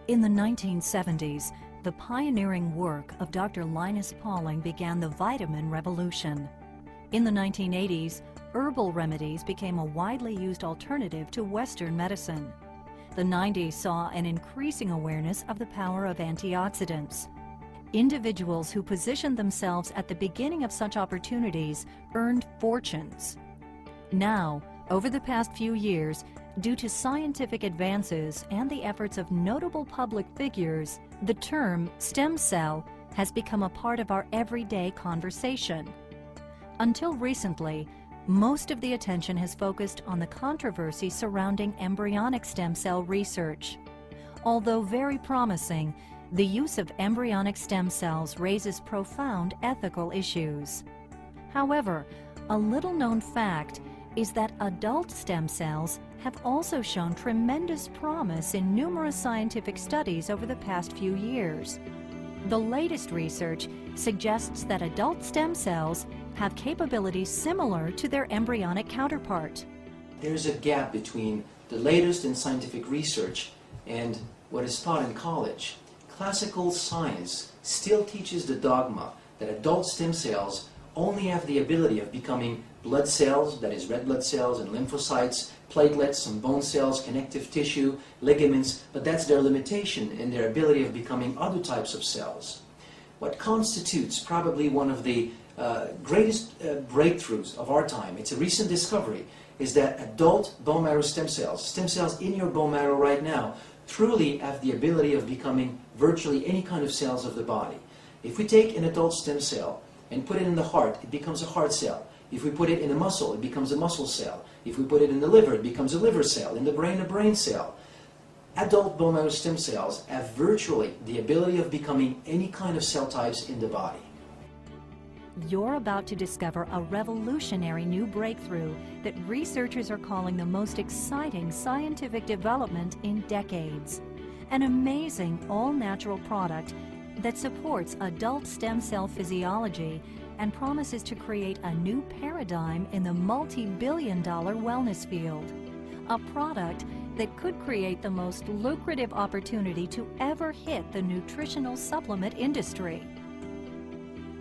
In the 1970s, the pioneering work of Dr. Linus Pauling began the vitamin revolution. In the 1980s, herbal remedies became a widely used alternative to Western medicine. The 90s saw an increasing awareness of the power of antioxidants. Individuals who positioned themselves at the beginning of such opportunities earned fortunes. Now, over the past few years, due to scientific advances and the efforts of notable public figures, the term stem cell has become a part of our everyday conversation. Until recently, most of the attention has focused on the controversy surrounding embryonic stem cell research. Although very promising, the use of embryonic stem cells raises profound ethical issues. However, a little-known fact is that adult stem cells have also shown tremendous promise in numerous scientific studies over the past few years. The latest research suggests that adult stem cells have capabilities similar to their embryonic counterpart. There's a gap between the latest in scientific research and what is taught in college. Classical science still teaches the dogma that adult stem cells only have the ability of becoming blood cells, that is red blood cells and lymphocytes, platelets, some bone cells, connective tissue, ligaments, but that's their limitation in their ability of becoming other types of cells. What constitutes probably one of the greatest breakthroughs of our time, it's a recent discovery, is that adult bone marrow stem cells in your bone marrow right now, truly have the ability of becoming virtually any kind of cells of the body. If we take an adult stem cell and put it in the heart, it becomes a heart cell. If we put it in a muscle, it becomes a muscle cell. If we put it in the liver, it becomes a liver cell. In the brain, a brain cell. Adult bone marrow stem cells have virtually the ability of becoming any kind of cell types in the body. You're about to discover a revolutionary new breakthrough that researchers are calling the most exciting scientific development in decades. An amazing all-natural product that supports adult stem cell physiology and promises to create a new paradigm in the multi-billion-dollar wellness field. A product that could create the most lucrative opportunity to ever hit the nutritional supplement industry.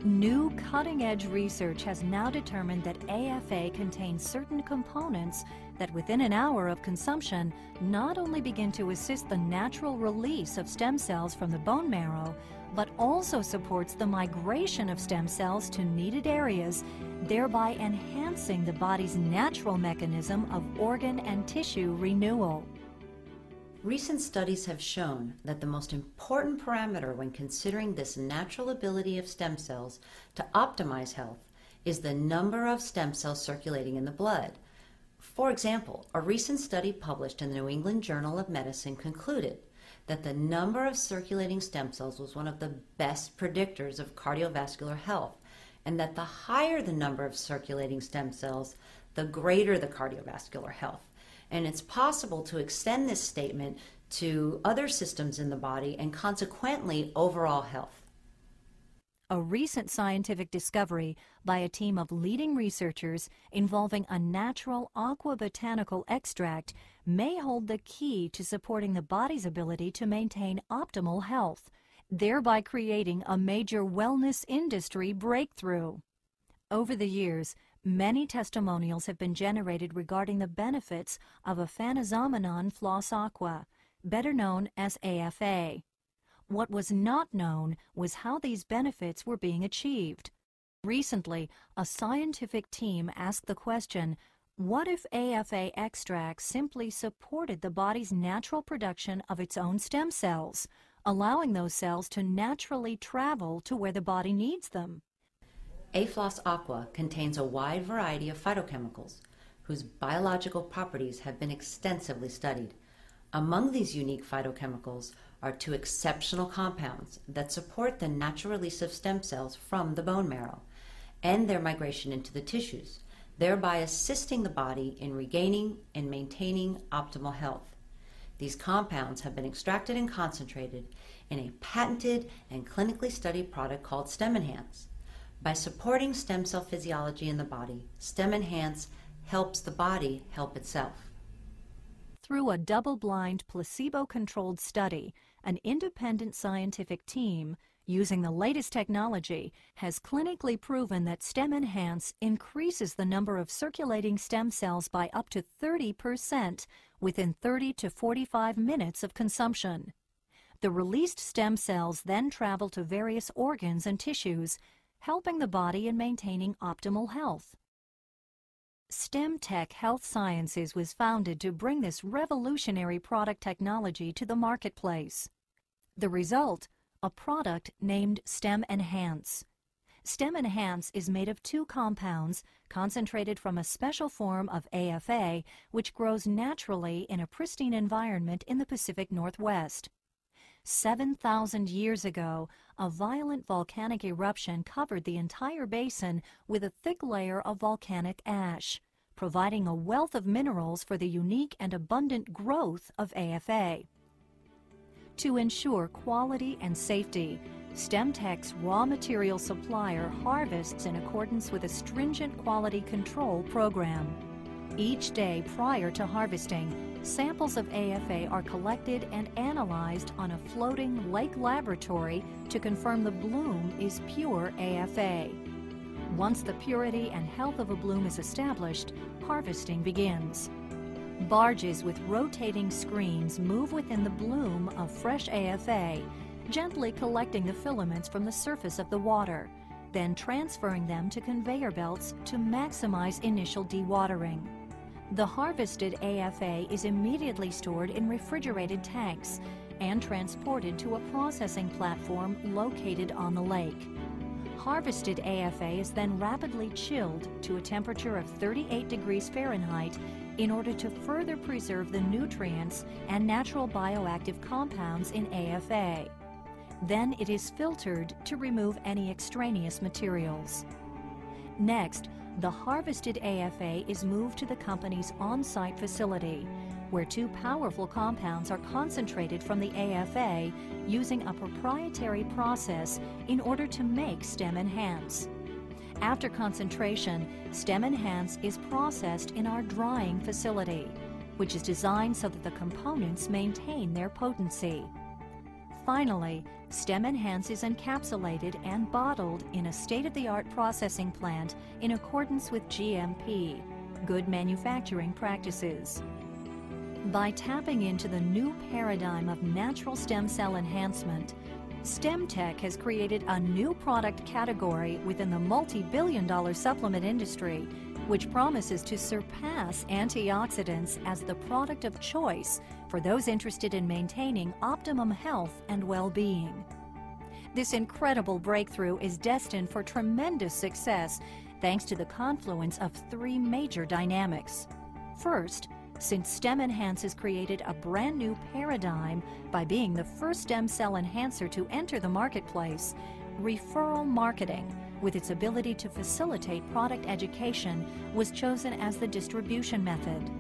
New cutting-edge research has now determined that AFA contains certain components that within an hour of consumption not only begin to assist the natural release of stem cells from the bone marrow, but also supports the migration of stem cells to needed areas, thereby enhancing the body's natural mechanism of organ and tissue renewal. Recent studies have shown that the most important parameter when considering this natural ability of stem cells to optimize health is the number of stem cells circulating in the blood. For example, a recent study published in the New England Journal of Medicine concluded that the number of circulating stem cells was one of the best predictors of cardiovascular health, and that the higher the number of circulating stem cells, the greater the cardiovascular health. And it's possible to extend this statement to other systems in the body and consequently overall health. A recent scientific discovery by a team of leading researchers involving a natural aquabotanical extract may hold the key to supporting the body's ability to maintain optimal health, thereby creating a major wellness industry breakthrough. Over the years, many testimonials have been generated regarding the benefits of Aphanizomenon floss aqua, better known as AFA. What was not known was how these benefits were being achieved. Recently, a scientific team asked the question, what if AFA extracts simply supported the body's natural production of its own stem cells, allowing those cells to naturally travel to where the body needs them? A-Floss Aqua contains a wide variety of phytochemicals whose biological properties have been extensively studied. Among these unique phytochemicals are two exceptional compounds that support the natural release of stem cells from the bone marrow and their migration into the tissues, thereby assisting the body in regaining and maintaining optimal health. These compounds have been extracted and concentrated in a patented and clinically studied product called STEM-Enhance. By supporting stem cell physiology in the body, STEM-Enhance helps the body help itself. Through a double-blind, placebo-controlled study, an independent scientific team using the latest technology has clinically proven that STEM Enhance increases the number of circulating stem cells by up to 30% within 30 to 45 minutes of consumption. The released stem cells then travel to various organs and tissues, helping the body in maintaining optimal health. STEMTech Health Sciences was founded to bring this revolutionary product technology to the marketplace. The result, a product named STEM Enhance. STEM Enhance is made of 2 compounds concentrated from a special form of AFA, which grows naturally in a pristine environment in the Pacific Northwest. 7,000 years ago, a violent volcanic eruption covered the entire basin with a thick layer of volcanic ash, providing a wealth of minerals for the unique and abundant growth of AFA. To ensure quality and safety, STEMTech's raw material supplier harvests in accordance with a stringent quality control program. Each day prior to harvesting, samples of AFA are collected and analyzed on a floating lake laboratory to confirm the bloom is pure AFA. Once the purity and health of a bloom is established, harvesting begins. Barges with rotating screens move within the bloom of fresh AFA, gently collecting the filaments from the surface of the water, then transferring them to conveyor belts to maximize initial dewatering. The harvested AFA is immediately stored in refrigerated tanks and transported to a processing platform located on the lake. Harvested AFA is then rapidly chilled to a temperature of 38 degrees Fahrenheit in order to further preserve the nutrients and natural bioactive compounds in AFA. Then it is filtered to remove any extraneous materials. Next, the harvested AFA is moved to the company's on-site facility, where 2 powerful compounds are concentrated from the AFA using a proprietary process in order to make STEM Enhance. After concentration, STEM Enhance is processed in our drying facility, which is designed so that the components maintain their potency. Finally, STEM Enhance is encapsulated and bottled in a state-of-the-art processing plant in accordance with GMP, Good Manufacturing Practices. By tapping into the new paradigm of natural stem cell enhancement, STEMTech has created a new product category within the multi-billion-dollar supplement industry, which promises to surpass antioxidants as the product of choice for those interested in maintaining optimum health and well-being. This incredible breakthrough is destined for tremendous success thanks to the confluence of 3 major dynamics. First, since STEM Enhance has created a brand new paradigm by being the first stem cell enhancer to enter the marketplace, referral marketing, with its ability to facilitate product education, was chosen as the distribution method.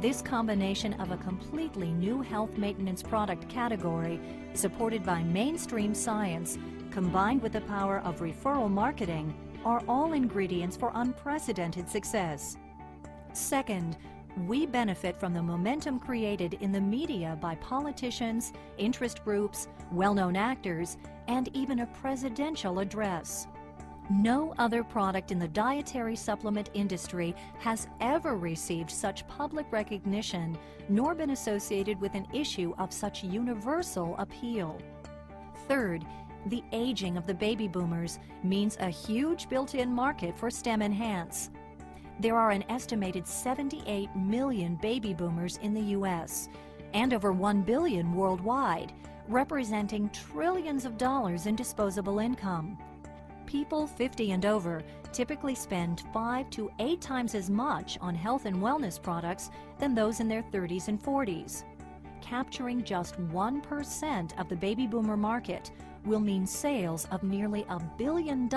This combination of a completely new health maintenance product category, supported by mainstream science, combined with the power of referral marketing, are all ingredients for unprecedented success. Second, we benefit from the momentum created in the media by politicians, interest groups, well-known actors, and even a presidential address. No other product in the dietary supplement industry has ever received such public recognition, nor been associated with an issue of such universal appeal. Third, the aging of the baby boomers means a huge built-in market for STEM Enhance. There are an estimated 78 million baby boomers in the U.S. and over 1 billion worldwide, representing trillions of dollars in disposable income. People 50 and over typically spend 5 to 8 times as much on health and wellness products than those in their 30s and 40s. Capturing just 1% of the baby boomer market will mean sales of nearly $1 billion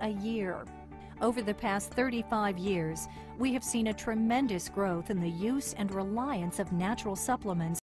a year. Over the past 35 years, we have seen a tremendous growth in the use and reliance of natural supplements